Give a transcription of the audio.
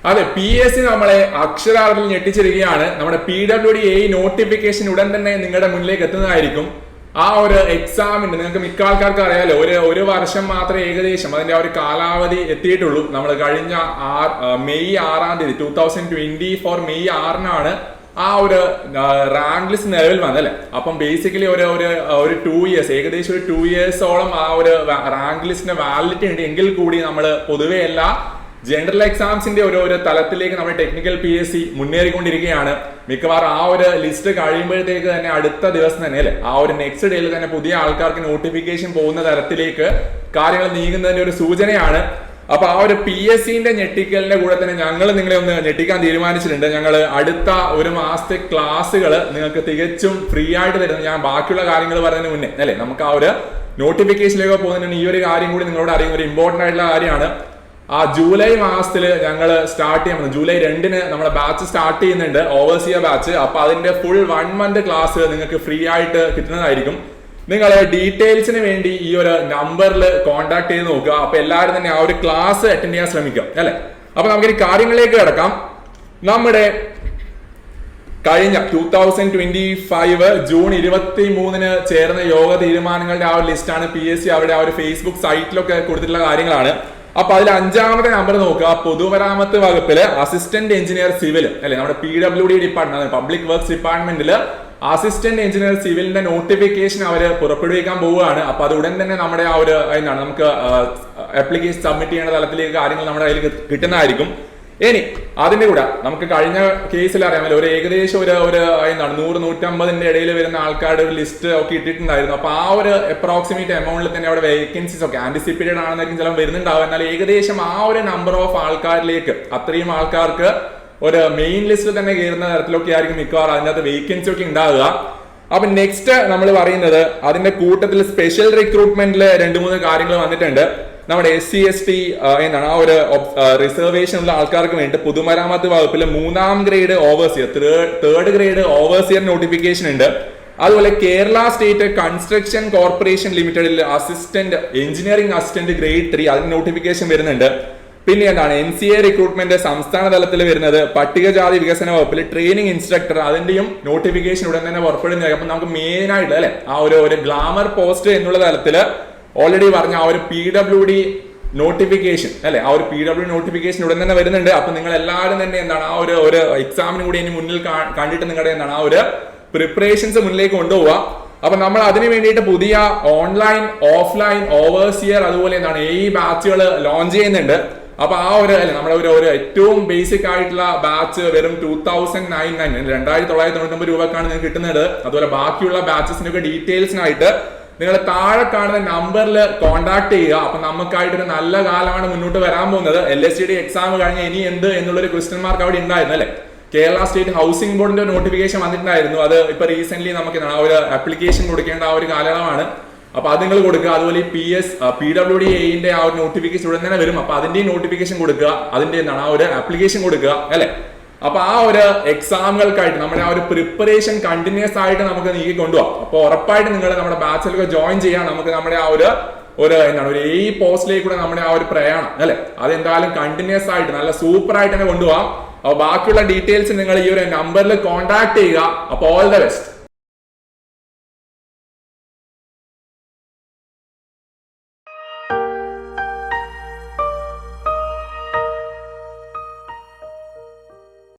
അതെ, PSC നമ്മളെ അക്ഷരാർത്ഥത്തിൽ ഞെട്ടിച്ചിരിക്കുകയാണ്. നമ്മുടെ PWD നോട്ടിഫിക്കേഷൻ ഉടൻ തന്നെ നിങ്ങളുടെ മുന്നിലേക്ക് എത്തുന്നതായിരിക്കും. ആ ഒരു എക്സാമിന് നിങ്ങൾക്ക് മിക്ക ആൾക്കാർക്ക് അറിയാലോ, ഒരു വർഷം മാത്രമേ ഏകദേശം അതിന്റെ ആ ഒരു കാലാവധി എത്തിയിട്ടുള്ളൂ. നമ്മൾ കഴിഞ്ഞ മെയ് 6-ാം തീയതി 2024 മെയ് 6-നാണ് ആ ഒരു റാങ്ക് ലിസ്റ്റ് നിലവിൽ വന്നല്ലേ. അപ്പം ബേസിക്കലി ഒരു 2 ഇയേഴ്സ്, ഏകദേശം ഒരു 2 ഇയേഴ്സോളം ആ ഒരു റാങ്ക് ലിസ്റ്റിന് വാലിഡിറ്റി ഉണ്ട്. എങ്കിൽ കൂടി നമ്മൾ പൊതുവെ എല്ലാ ജനറൽ എക്സാംസിന്റെ ഒരു തലത്തിലേക്ക് നമ്മുടെ ടെക്നിക്കൽ PSC മുന്നേറിക്കൊണ്ടിരിക്കുകയാണ്. മിക്കവാറും ആ ഒരു ലിസ്റ്റ് കഴിയുമ്പോഴത്തേക്ക് തന്നെ അടുത്ത ദിവസം തന്നെ അല്ലെ, ആ ഒരു നെക്സ്റ്റ് ഡേയിൽ തന്നെ പുതിയ ആൾക്കാർക്ക് നോട്ടിഫിക്കേഷൻ പോകുന്ന തരത്തിലേക്ക് കാര്യങ്ങൾ നീങ്ങുന്നതിന്റെ ഒരു സൂചനയാണ്. അപ്പൊ ആ ഒരു PSCന്റെ ഞെട്ടിക്കലിന്റെ കൂടെ തന്നെ ഞങ്ങൾ നിങ്ങളെ ഒന്ന് ഞെട്ടിക്കാൻ തീരുമാനിച്ചിട്ടുണ്ട്. ഞങ്ങൾ അടുത്ത ഒരു മാസത്തെ ക്ലാസ്സുകൾ നിങ്ങൾക്ക് തികച്ചും ഫ്രീ ആയിട്ട് തരുന്നത്. ഞാൻ ബാക്കിയുള്ള കാര്യങ്ങൾ പറയുന്നതിന് മുന്നേ അല്ലെ, നമുക്ക് ആ ഒരു നോട്ടിഫിക്കേഷനിലേക്ക് പോകുന്നതിന് ഈ ഒരു കാര്യം കൂടി നിങ്ങളോട് അറിയുന്ന ഒരു ഇമ്പോർട്ടന്റ് ആയിട്ടുള്ള കാര്യമാണ്. ആ ജൂലൈ മാസത്തിൽ ഞങ്ങൾ സ്റ്റാർട്ട് ചെയ്യാൻ പോകുന്നത്, ജൂലൈ 2-ന് നമ്മുടെ ബാച്ച് സ്റ്റാർട്ട് ചെയ്യുന്നുണ്ട്, ഓവർസിയർ ബാച്ച്. അപ്പൊ അതിന്റെ ഫുൾ 1 മന്ത് ക്ലാസ് നിങ്ങൾക്ക് ഫ്രീ ആയിട്ട് കിട്ടുന്നതായിരിക്കും. നിങ്ങൾ ഡീറ്റെയിൽസിന് വേണ്ടി ഈ ഒരു നമ്പറിൽ കോൺടാക്ട് ചെയ്ത് നോക്കുക. അപ്പൊ എല്ലാവരും തന്നെ ആ ഒരു ക്ലാസ് അറ്റൻഡ് ചെയ്യാൻ ശ്രമിക്കുക അല്ലെ. അപ്പൊ നമുക്ക് ഈ കാര്യങ്ങളിലേക്ക് കിടക്കാം. നമ്മുടെ കഴിഞ്ഞ 2025 ജൂൺ 23-ന് ചേർന്ന യോഗ തീരുമാനങ്ങളുടെ ആ ഒരു ലിസ്റ്റാണ് PSC അവിടെ ആ ഒരു ഫേസ്ബുക്ക് സൈറ്റിലൊക്കെ കൊടുത്തിട്ടുള്ള കാര്യങ്ങളാണ്. അപ്പൊ അതിൽ 5-ാമത്തെ നമ്പർ നോക്കുക. പൊതുമരാമത്ത് വകുപ്പില് അസിസ്റ്റന്റ് എഞ്ചിനീയർ സിവിൽ അല്ലെ, നമ്മുടെ PWD ഡിപ്പാർട്ട്മെന്റ്, പബ്ലിക് വർക്ക്സ് ഡിപ്പാർട്ട്മെന്റിൽ അസിസ്റ്റന്റ് എഞ്ചിനീയർ സിവിലിന്റെ നോട്ടിഫിക്കേഷൻ അവർ പുറപ്പെടുവിക്കാൻ പോവുകയാണ്. അപ്പൊ അത് ഉടൻ തന്നെ നമ്മുടെ ആ ഒരു എന്താണ് നമുക്ക് ആപ്ലിക്കേഷൻ സബ്മിറ്റ് ചെയ്യേണ്ട തലത്തിലേക്ക് കാര്യങ്ങൾ നമ്മുടെ കയ്യിൽ കിട്ടുന്നതായിരിക്കും. ഇനി അതിന്റെ കൂടെ നമുക്ക് കഴിഞ്ഞ കേസിൽ അറിയാമല്ലോ, ഒരു ഏകദേശം ഒരു എന്താണ് 100-150 ഇടയിൽ വരുന്ന ആൾക്കാരുടെ ഒരു ലിസ്റ്റ് ഒക്കെ ഇട്ടിട്ടുണ്ടായിരുന്നു. അപ്പൊ ആ ഒരു അപ്രോക്സിമേറ്റ് എമൗണ്ടിൽ തന്നെ അവിടെ വേക്കൻസീസ് ഒക്കെ ആന്റിസിപ്പേറ്റഡ് ആണെന്നൊക്കെ ചിലപ്പോൾ വരുന്നുണ്ടാവും. എന്നാൽ ഏകദേശം ആ ഒരു നമ്പർ ഓഫ് ആൾക്കാരിലേക്ക്, അത്രയും ആൾക്കാർക്ക് ഒരു മെയിൻ ലിസ്റ്റ് തന്നെ കയറുന്ന തരത്തിലൊക്കെ ആയിരിക്കും മിക്കവാറും അതിനകത്ത് വേക്കൻസി ഒക്കെ ഉണ്ടാവുക. അപ്പൊ നെക്സ്റ്റ് നമ്മൾ പറയുന്നത് അതിന്റെ കൂട്ടത്തിൽ സ്പെഷ്യൽ റിക്രൂട്ട്മെന്റിൽ 2-3 കാര്യങ്ങൾ വന്നിട്ടുണ്ട്. നമ്മുടെ SC ST എന്താണ് ആ ഒരു റിസർവേഷൻ ഉള്ള ആൾക്കാർക്ക് വേണ്ടി പൊതുമരാമത്ത് വകുപ്പിൽ 3-ാം grade overseer, 3rd grade overseer notification ഉണ്ട്. അതുപോലെ കേരള സ്റ്റേറ്റ് കൺസ്ട്രക്ഷൻ കോർപ്പറേഷൻ ലിമിറ്റഡിൽ അസിസ്റ്റന്റ് എഞ്ചിനീയറിംഗ് അസിസ്റ്റന്റ് ഗ്രേഡ് 3 അതിന് നോട്ടിഫിക്കേഷൻ വരുന്നുണ്ട്. പിന്നെ എന്താണ് NCA റിക്രൂട്ട്മെന്റ് സംസ്ഥാന തലത്തിൽ വരുന്നത്. പട്ടികജാതി വികസന വകുപ്പിൽ ട്രെയിനിങ് ഇൻസ്ട്രക്ടർ അതിന്റെയും നോട്ടിഫിക്കേഷൻ ഉടൻ തന്നെ പുറപ്പെടുന്നത്. അപ്പൊ നമുക്ക് മെയിൻ ആയിട്ട് അല്ലെ ആ ഒരു ഗ്ലാമർ പോസ്റ്റ് എന്നുള്ള തലത്തില് ഓൾറെഡി പറഞ്ഞ ആ ഒരു PWD നോട്ടിഫിക്കേഷൻ അല്ലെ, ആ ഒരു PWD നോട്ടിഫിക്കേഷൻ ഉടൻ തന്നെ വരുന്നുണ്ട്. അപ്പൊ നിങ്ങൾ എല്ലാവരും തന്നെ എന്താണ് ആ ഒരു എക്സാമിന് കൂടി ഇനി മുന്നിൽ കണ്ടിട്ട് നിങ്ങളുടെ എന്താണ് ആ ഒരു പ്രിപ്പറേഷൻസ് മുന്നിലേക്ക് കൊണ്ടുപോവുക. അപ്പൊ നമ്മൾ അതിന് വേണ്ടിയിട്ട് പുതിയ ഓൺലൈൻ ഓഫ്ലൈൻ ഓവർസിയർ അതുപോലെ എന്താണ് ബാച്ചുകൾ ലോഞ്ച് ചെയ്യുന്നുണ്ട്. അപ്പൊ ആ ഒരു അല്ലെ നമ്മുടെ ഒരു ഏറ്റവും ബേസിക് ആയിട്ടുള്ള ബാച്ച് വെറും 2,999 രൂപക്കാണ് നിങ്ങൾക്ക് കിട്ടുന്നത്. അതുപോലെ ബാക്കിയുള്ള ബാച്ചസിനൊക്കെ ഡീറ്റെയിൽസിനായിട്ട് നിങ്ങൾ താഴെ കാണുന്ന നമ്പറിൽ കോൺടാക്ട് ചെയ്യുക. അപ്പൊ നമുക്കായിട്ടൊരു നല്ല കാലമാണ് മുന്നോട്ട് വരാൻ പോകുന്നത്. LSTD എക്സാം കഴിഞ്ഞ ഇനി എന്ത് എന്നുള്ളൊരു ക്വസ്റ്റ്യൻ മാർക്ക് അവിടെ ഉണ്ടായിരുന്നു അല്ലെ. കേരള സ്റ്റേറ്റ് ഹൗസിംഗ് ബോർഡിന്റെ നോട്ടിഫിക്കേഷൻ വന്നിട്ടുണ്ടായിരുന്നു. അത് ഇപ്പൊ റീസെന്റ് നമുക്ക് ആ ഒരു ആപ്ലിക്കേഷൻ കൊടുക്കേണ്ട ആ ഒരു കാലയളവാണ്. അപ്പൊ അത് നിങ്ങൾ കൊടുക്കുക. അതുപോലെ ഈ PWD ആ ഒരു നോട്ടിഫിക്കേഷൻ ഉടൻ തന്നെ വരും. അപ്പൊ അതിന്റെ നോട്ടിഫിക്കേഷൻ കൊടുക്കുക, അതിന്റെ എന്താണ് ആ ഒരു ആപ്ലിക്കേഷൻ കൊടുക്കുക അല്ലെ. അപ്പൊ ആ ഒരു എക്സാമുകൾക്കായിട്ട് നമ്മുടെ ആ ഒരു പ്രിപ്പറേഷൻ കണ്ടിന്യൂസ് ആയിട്ട് നമുക്ക് നീക്കി കൊണ്ടുപോകാം. അപ്പൊ ഉറപ്പായിട്ട് നിങ്ങൾ നമ്മുടെ ബാച്ചിലൊക്കെ ജോയിൻ ചെയ്യാൻ നമുക്ക് നമ്മുടെ ആ ഒരു എന്താണ് ഒരു പോസ്റ്റിലേക്ക് കൂടെ നമ്മുടെ ആ ഒരു പ്രയാണം അല്ലെ, അതെന്തായാലും കണ്ടിന്യൂസ് ആയിട്ട് നല്ല സൂപ്പർ ആയിട്ട് തന്നെ കൊണ്ടുപോകാം. അപ്പൊ ബാക്കിയുള്ള ഡീറ്റെയിൽസ് നിങ്ങൾ ഈ ഒരു നമ്പറിൽ കോൺടാക്ട് ചെയ്യുക. അപ്പൊ ഓൾ ദ ബെസ്റ്റ്.